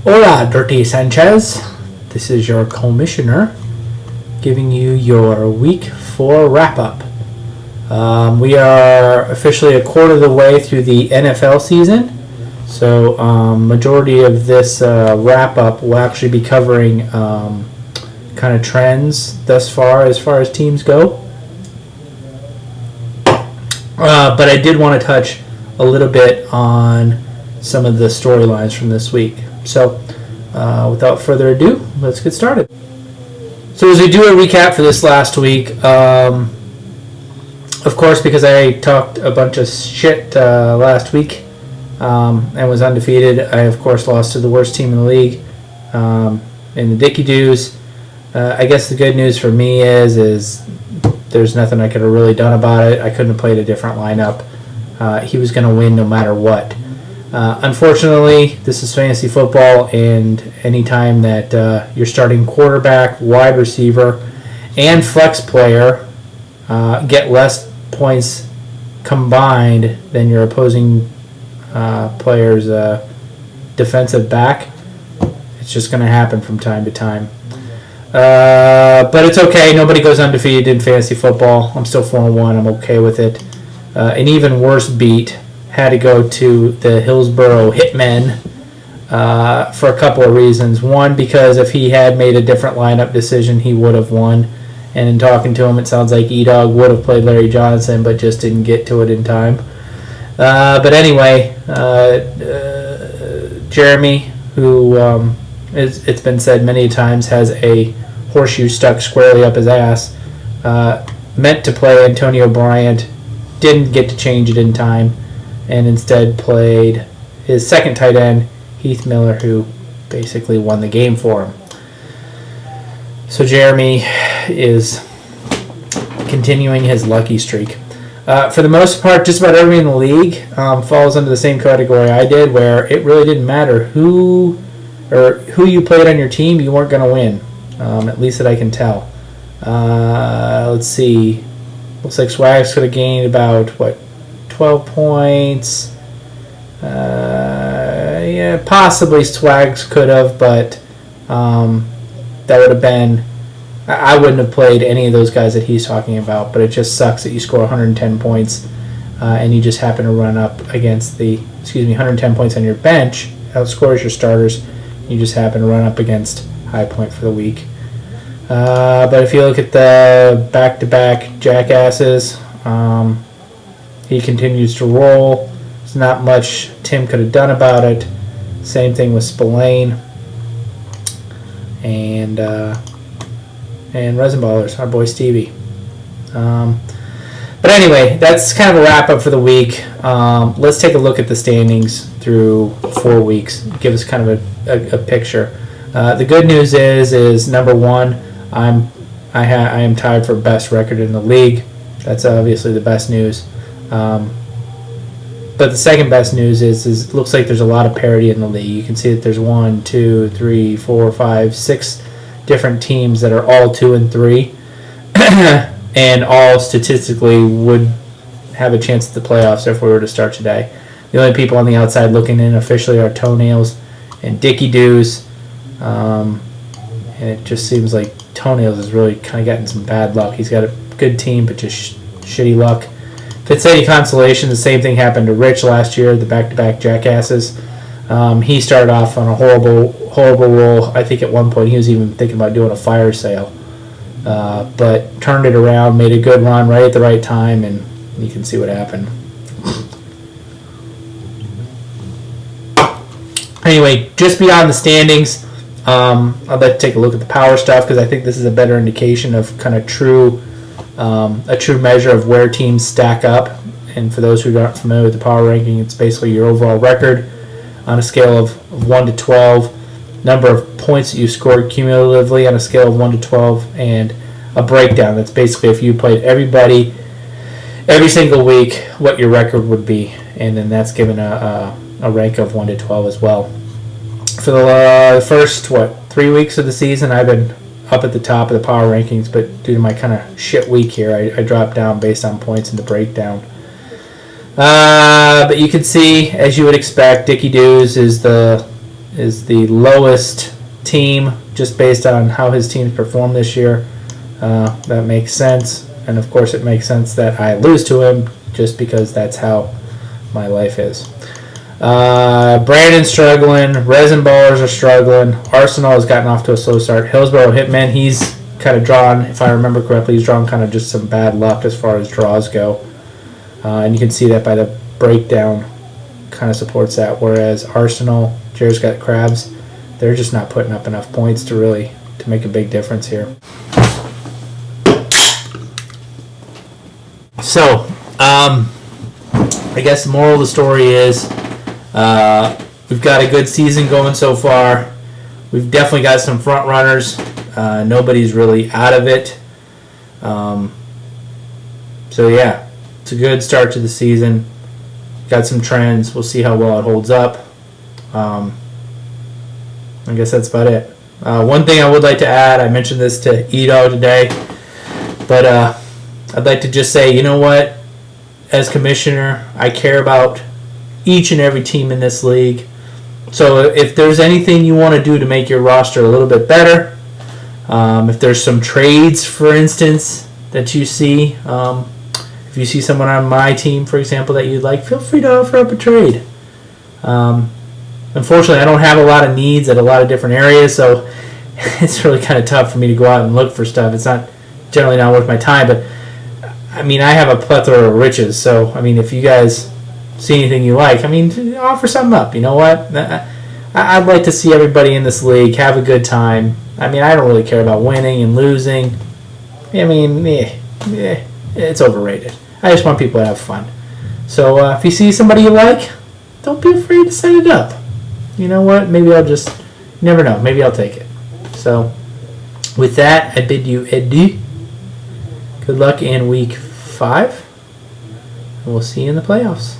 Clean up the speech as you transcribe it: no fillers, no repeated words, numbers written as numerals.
Hola, Dirty Sanchez. This is your commissioner giving you your Week 4 wrap-up. We are officially a quarter of the way through the NFL season, so majority of this wrap-up will actually be covering kind of trends thus far as teams go. But I did want to touch a little bit on some of the storylines from this week. So, without further ado, let's get started. So, as we do a recap for this last week, of course, because I talked a bunch of shit last week and was undefeated, I, of course, lost to the worst team in the league in the Dickey Doos. I guess the good news for me is there's nothing I could have really done about it. I couldn't have played a different lineup. He was going to win no matter what. Unfortunately, this is fantasy football, and anytime that your starting quarterback, wide receiver, and flex player get less points combined than your opposing player's defensive back, it's just going to happen from time to time. But it's okay. Nobody goes undefeated in fantasy football. I'm still 4-1. I'm okay with it. An even worse beat had to go to the Hillsborough Hitmen for a couple of reasons. One, because if he had made a different lineup decision, he would have won. And in talking to him, it sounds like E-Dog would have played Larry Johnson, but just didn't get to it in time. But anyway, Jeremy, who it's been said many times has a horseshoe stuck squarely up his ass, meant to play Antonio Bryant, didn't get to change it in time, and instead played his second tight end, Heath Miller, who basically won the game for him. So Jeremy is continuing his lucky streak. For the most part, just about everyone in the league falls under the same category I did, where it really didn't matter who you played on your team, you weren't going to win, at least that I can tell. Let's see. Looks like Swags could have gained about, 12 points. Yeah, possibly Swags could have, but that would have been... I wouldn't have played any of those guys that he's talking about, but it just sucks that you score 110 points and you just happen to run up against 110 points on your bench, outscores your starters, you just happen to run up against high point for the week. But if you look at the back-to-back jackasses, he continues to roll. There's not much Tim could have done about it. Same thing with Spillane and Resenballers, our boy Stevie. But anyway, that's kind of a wrap-up for the week. Let's take a look at the standings through 4 weeks. Give us kind of a picture. The good news is number one, I am tied for best record in the league. That's obviously the best news. But the second best news is it looks like there's a lot of parity in the league. You can see that there's 1, 2, 3, 4, 5, 6 different teams that are all 2-3, and all statistically would have a chance at the playoffs if we were to start today. The only people on the outside looking in officially are Toenails and Dickey Doos. And it just seems like Toenails is really kind of getting some bad luck. He's got a good team, but just shitty luck. If it's any consolation, the same thing happened to Rich last year, the back-to-back jackasses. He started off on a horrible roll. I think at one point he was even thinking about doing a fire sale. But turned it around, made a good run right at the right time, and you can see what happened. Anyway, just beyond the standings, I'd like to take a look at the power stuff because I think this is a better indication of kind of a true measure of where teams stack up. And for those who aren't familiar with the power ranking, it's basically your overall record on a scale of 1 to 12, number of points that you scored cumulatively on a scale of 1 to 12, and a breakdown. That's basically if you played everybody every single week, what your record would be. And then that's given a rank of 1 to 12 as well. For the first, 3 weeks of the season, I've been up at the top of the power rankings, but due to my kind of shit week here, I dropped down based on points in the breakdown. But you can see, as you would expect, Dickey Doos is the is the lowest team just based on how his team's performed this year. That makes sense. And of course it makes sense that I lose to him just because that's how my life is. Brandon's struggling. Resin Ballers are struggling. Arsenal has gotten off to a slow start. Hillsborough Hitman, he's kind of drawn, if I remember correctly, he's drawn kind of just some bad luck as far as draws go. And you can see that by the breakdown kind of supports that. Whereas Arsenal, Jared's got crabs. They're just not putting up enough points to make a big difference here. So, I guess the moral of the story is we've got a good season going so far. We've definitely got some front runners. Nobody's really out of it. So yeah, it's a good start to the season. Got some trends. We'll see how well it holds up. I guess that's about it. One thing I would like to add, I mentioned this to Edo today, but I'd like to just say, you know what? As commissioner, I care about each and every team in this league. So if there's anything you want to do to make your roster a little bit better, if there's some trades, for instance, that you see, if you see someone on my team, for example, that you'd like, feel free to offer up a trade. Unfortunately, I don't have a lot of needs at a lot of different areas, so it's really kind of tough for me to go out and look for stuff. It's not generally not worth my time, but I mean, I have a plethora of riches, so I mean, if you guys see anything you like, I mean, offer something up. You know what? I'd like to see everybody in this league have a good time. I mean, I don't really care about winning and losing. I mean, it's overrated. I just want people to have fun. So if you see somebody you like, don't be afraid to set it up. You know what? Maybe I'll just, you never know. Maybe I'll take it. So with that, I bid you adieu. Good luck in week 5. And we'll see you in the playoffs.